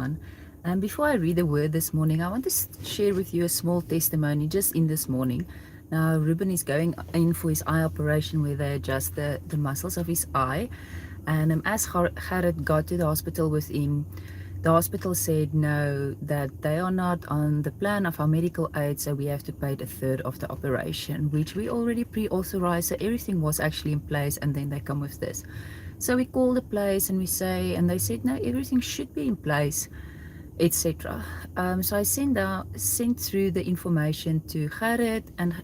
everyone. And before I read the word this morning, I want to share with you a small testimony just in this morning. Now, Ruben is going in for his eye operation where they adjust the muscles of his eye. And as Gerrit got to the hospital with him, the hospital said no, that they are not on the plan of our medical aid, so we have to pay a third of the operation, which we already pre-authorized, so everything was actually in place, and then they come with this. So we call the place and we say, and they said no, everything should be in place, etc. So I sent through the information to Gerrit and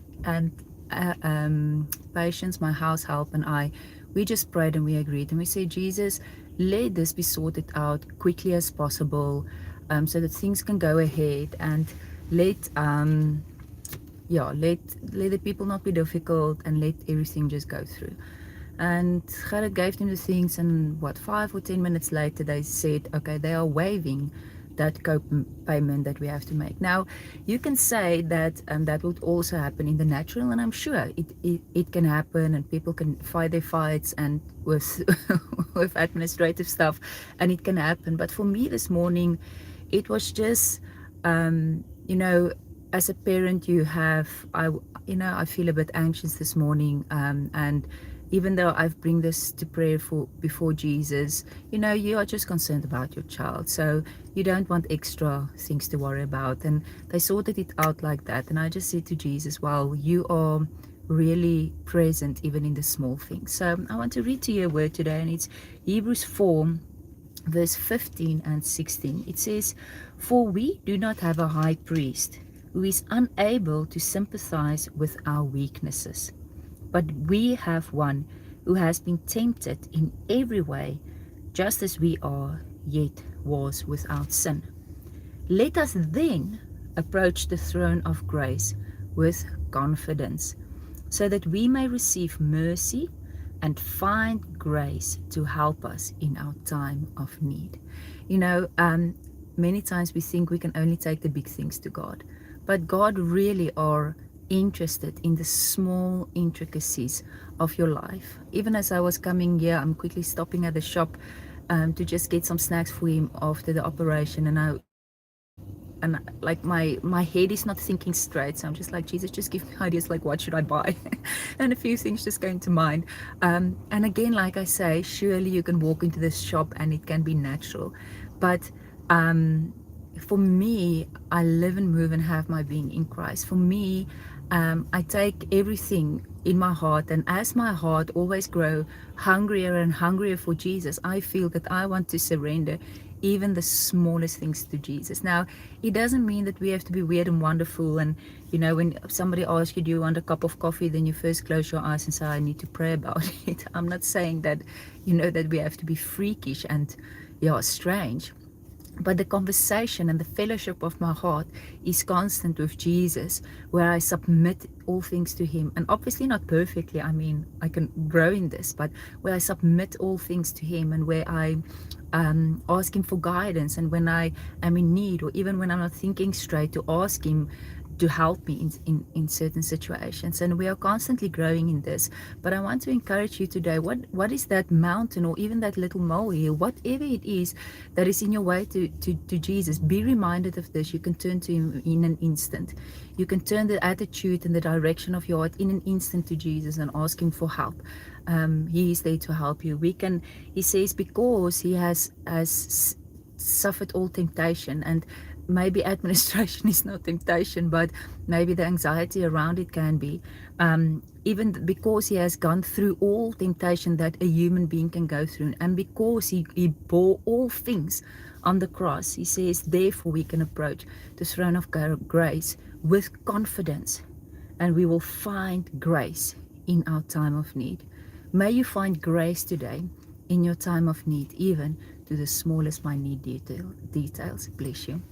patients, my house help, and I. We just prayed and we agreed, and we said, Jesus, let this be sorted out quickly as possible, so that things can go ahead, and let let the people not be difficult, and let everything just go through. And Gerrit gave them the things, and 5 or 10 minutes later they said, okay, they are waiving that co-payment that we have to make. Now, you can say that that would also happen in the natural, and I'm sure it can happen, and people can fight their fights and with with administrative stuff, and it can happen. But for me this morning, it was just, as a parent, I feel a bit anxious this morning, and even though I've bring this to prayer before Jesus, you are just concerned about your child, so you don't want extra things to worry about. And they sorted it out like that, and I just said to Jesus, well, you are really present even in the small things. So I want to read to you a word today, and it's Hebrews 4 verse 15 and 16. It says, for we do not have a high priest who is unable to sympathize with our weaknesses, but we have one who has been tempted in every way, just as we are, yet was without sin. Let us then approach the throne of grace with confidence, so that we may receive mercy and find grace to help us in our time of need. Many times we think we can only take the big things to God, but God really are interested in the small intricacies of your life. Even as I was coming here, I'm quickly stopping at the shop to just get some snacks for him after the operation, and like my head is not thinking straight, so I'm just like, Jesus, just give me ideas, like what should I buy? And a few things just came to mind, and again, like I say, surely you can walk into this shop and it can be natural, but for me, I live and move and have my being in Christ. For me, I take everything in my heart, and as my heart always grow hungrier and hungrier for Jesus, I feel that I want to surrender even the smallest things to Jesus. Now, it doesn't mean that we have to be weird and wonderful, and when somebody asks you, do you want a cup of coffee, then you first close your eyes and say, I need to pray about it. I'm not saying that that we have to be freakish and strange. But the conversation and the fellowship of my heart is constant with Jesus, where I submit all things to him. And obviously not perfectly, I mean, I can grow in this, but where I submit all things to him, and where I ask him for guidance, and when I am in need, or even when I'm not thinking straight, to ask him to help me in certain situations. And we are constantly growing in this. But I want to encourage you today, what is that mountain, or even that little molehill, whatever it is that is in your way to Jesus, be reminded of this. You can turn to him in an instant. You can turn the attitude and the direction of your heart in an instant to Jesus and ask him for help. He is there to help you. He says, because he has suffered all temptation, and maybe administration is not temptation, but maybe the anxiety around it can be, even because he has gone through all temptation that a human being can go through, and because he bore all things on the cross, he says, therefore we can approach the throne of grace with confidence, and we will find grace in our time of need. May you find grace today in your time of need, even to the smallest minute details. Bless you.